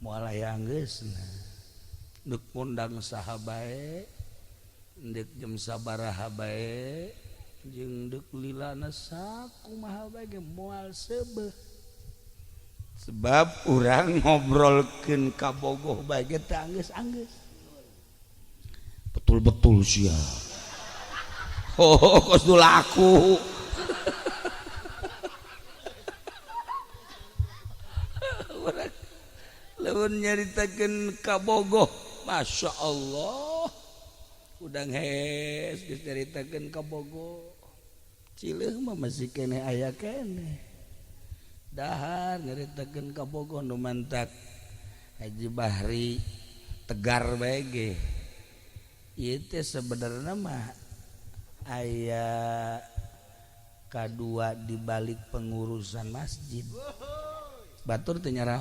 mual aya geusna duk undang saha bae deuk jem sabaraha bae jeung deuk lilana sakumaha bae ge moal seubeuh sebab urang ngobrolkeun ka bogoh bae ge teh anggeus-anggeus betul-betul sia kos laku lamun nyaritakeun ka bogoh masya Allah udang hes geus nyaritakeun ka bogoh cileuh mah masih kene aya kene dahar nyaritakeun ka bogoh nu mantak Haji Bahri Tegar bae ge ieu teh sebenarnya mah aya kadua di balik pengurusan masjid batur teh nyarah